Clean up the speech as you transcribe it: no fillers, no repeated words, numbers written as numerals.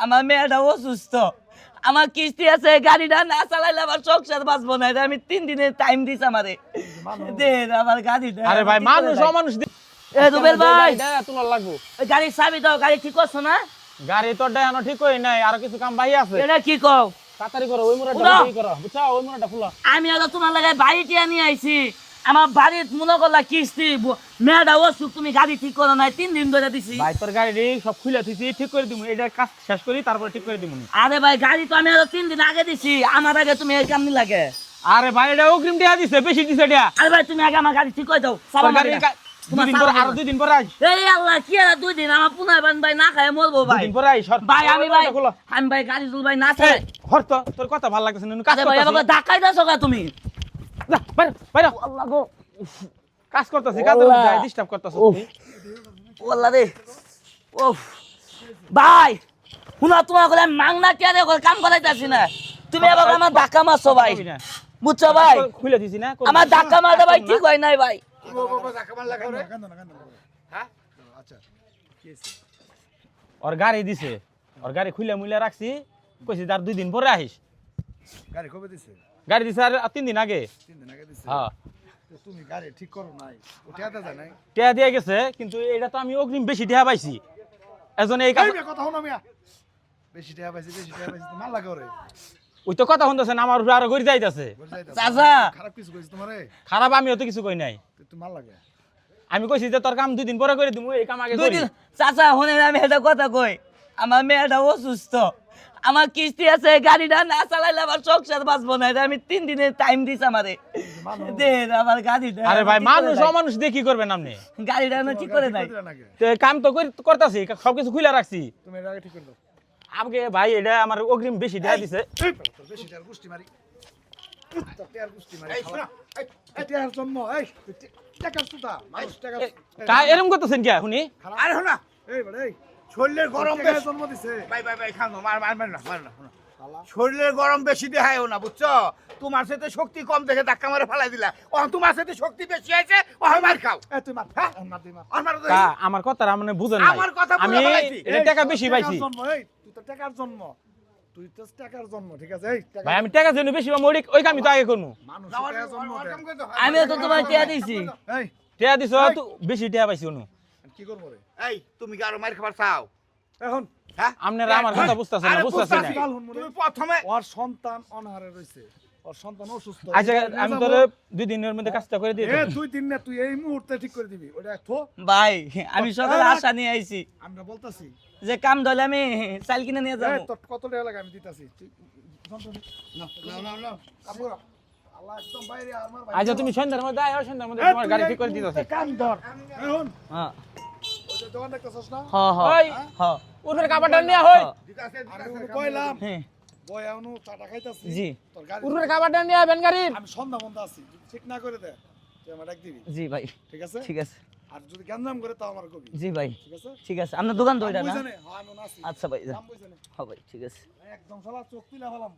আমার মেয়েটা অসুস্থ, আমার কিস্তি আছে, গাড়িটা না চালাইলে আমার সংসার বাঁচবো না। এটা আমি 3 দিনের টাইম দিস আমারে, দেন আমার গাড়িটা। আরে ভাই মানুষ অমানুষ এ রুবেল ভাই তোমার লাগবো গাড়ির চাবি দাও, গাড়ি ঠিক করছো না? গাড়ি তোর ডায়ানো ঠিক করি নাই, আরো কিছু কাম বাকি আছে। এটা কি কও? তাড়াতাড়ি করো, ওই মুরাটা ঠিক করো, বুঝছো? ওই মুরাটা খুলো। আমি আজ তোমার লাগে বাড়ি টিয়া নিয়ে আইছি, আমার বাড়ির মনে করলা কিস্তি, মেয়েটা অসুখ, তুমি গাড়ি ঠিক করো নাই, 3 দিন ধরে দিছি। ভাই তোর গাড়ি সব খুলে দিছি, ঠিক করে দিমু, এটা কাজ শেষ করি তারপর ঠিক করে দিমু। আরে ভাই গাড়ি তো আমি আরো 3 দিন আগে দিছি, আমার আগে তুমি এই কাম নি লাগে। আরে ভাই এটা অগ্রিম দেয়া দিছে, বেশি দিছে এটা। আরে ভাই তুমি আগে আমার গাড়ি ঠিক করে দাও, সালাম আলাইকুম। দুদিন পর, আরো 2 দিন পর আই। এই আল্লাহ কি আর 2 দিন, আমার পুনাই বান ভাই না খায় মরবো 2 ভাই। দিন পর আই সর ভাই আমি ভাই গাড়ি চল ভাই না চালাই। হরত তোর কথা ভালো লাগতেছে না, কাজ আরে ভাই আমাকে করতেছিস। ধাক্কাই দাও সকা তুমি। যা বাইরে বাইরে, আল্লাহ গো, কাজ করতেছিস, কাজের মধ্যে ডিস্টার্ব করতেছিস তুই। আল্লাহ রে, ওফ ভাই শুনা, তোমার করে মাংনা কেন কাম করাইতাছি না, তুমি আবার আমার ধাক্কা মারছো ভাই, বুঝছো ভাই? খুলে দিছি না, আমার ধাক্কা মারতে ভাই ঠিক হয় নাই ভাই। ওর গাড়ি দিছে, ওর গাড়ি খুলে মুলে রাখছি, কইছি তার 2 দিন পরে আহিস। গাড়ি কবে দিছে? গাড়ি দিছে আর 3 দিন আগে। 3 দিন আগে দিছে। হ্যাঁ তো তুমি গাড়ি ঠিক করো নাই, ওটা যায় নাই। টিয়া দিয়ে গেছে, কিন্তু এটা তো আমি অগ্রিম বেশি টিয়া পাইছি, এজন্য এই কাজ। এই কথা হলো মিয়া, বেশি টাকা পাইছি তো মাল লাগে ওরে। ওই তো কথা শুনতেছে না, আমার উপরে আরো গড়ি যাইতাছে। চাচা খারাপ কিছু কইছিস তোমারে? খারাপ আমিও তো কিছু কই নাই, তুই মাল লাগে। আমি কইছি যে তোর কাম 2 দিন পরে করে দিমু, এই কাম আগে 2 করি। দিন চাচা শুনেন, আমি একটা কথা কই, আমার মেয়েটা অসুস্থ, আমার কিস্তি আছে, গাড়িটা না চালাইলে আমার সংসার বাঁচবো না। এটা আমি 3 দিনের টাইম দিস আমারে, দেন আমার গাড়িটা। আরে ভাই মানুষ অমানুষ দিয়ে কি করবেন আপনি? গাড়িটা না ঠিক করে নাই। তো এই কাম তো করতাছি, সবকিছু খুলে রাখছি। তুমি এর আগে ঠিক করে দাও। আগে ভাই এটা আমার অগ্রিম বেশি দেয়া দিছে। তোর বেশি টাকার গুষ্টি মারি। তোর টাকার গুষ্টি মারি। এই শোনা, এই টাকার জন্ম, এই টাকার সুতা, মানুষ টাকা। কা এরকম করতেছেন কি শুনি? আরে শোনা, এই বড় এই শরীরের গরম টাকার বেশি। জন্ম দিছে। ভাই খানো, মার না শোনা। শরীরের গরম বেশি দেখায়ও না, বুঝছো? তোমার সাথে শক্তি কম দেখে ধাক্কা মারে ফেলাই দিলা। ও তোমার সাথে শক্তি বেশি আছে, ও মার খাও। এই তুই মার, হ্যাঁ? মার তুই মার। আর মারো তো। কা আমার কথা মানে বুঝেন না। আমার কথা আমি বুঝে ফেলাইছি। এটা টাকা বেশি পাইছি। এই তুই তো টাকার জন্ম। তুই তো টাকার জন্ম, ঠিক আছে? এই টাকা ভাই আমি টাকা জন্য বেশি পাবো, ওই কামই তো আগে করবো। মানুষ যাওয়ার টাকার জন্ম ওর দেয়। কাম করে দাও। আমি তো তোমার টিয়া দিছি। এই টাকা দিছ তো বেশি টাকা পাইছি অনু। কি করবো রে? এই তুমি কি আরো মার খাবার চাও? এখন হ্যাঁ? আপনারা আমার কথা বুঝতাছেন না, আরে বুঝতাছেন না। বুঝতাছি। তুমি প্রথমে ওর সন্তান অনাহারে রয়েছে, ওর সন্তান অসুস্থ। আচ্ছা আমি তোর 2 দিনের মধ্যে কাজটা করে দিয়ে দেব। তুই দিন না, তুই এই মুহূর্তে ঠিক করে দিবি ওটা। থো ভাই আমি সকালে আশা নিয়ে আইছি আমরা বলতাছি, যে কাম ধরলে আমি চাল কিনে নিয়ে এই যাবো। তোর কত টাকা লাগে আমি দিতাছি। তুই যন্ত্র না কাম কর। আল্লাহ একদম বাইরে আমার ভাই। আচ্ছা তুমি সন্ধ্যার মধ্যে আয়, সন্ধ্যার মধ্যে তোমার গাড়ি ঠিক করে দিতেছি। কাম ধর। এখন হ্যাঁ ওই যে দোকান দেখতেছস না? হ্যাঁ ওই হ্যাঁ উঠের কাপড়টা নিয়ে হই, আমি কইলাম হ্যাঁ বয় আউনু চাটা খাইতাছি। জি। তোর গাড়ি উঠের কাপড়টা নিয়ে আবেন গাড়ির। আমি সন্ধ্যা বন্ধ আছি, যদি ঠিক না করে দে তুই আমার ডাক দিবি, জি ভাই ঠিক আছে? ঠিক আছে। আর যদি গ্যাঞ্জাম করে তাও আমার কবি, জি ভাই ঠিক আছে? ঠিক আছে, আপনার দোকান তো ওইটা না? বুঝানে হ্যাঁ আমি আছি। আচ্ছা ভাই দাম বুঝানে হ্যাঁ ভাই ঠিক আছে। একদম শালা চোখ তুলে ফেলাম।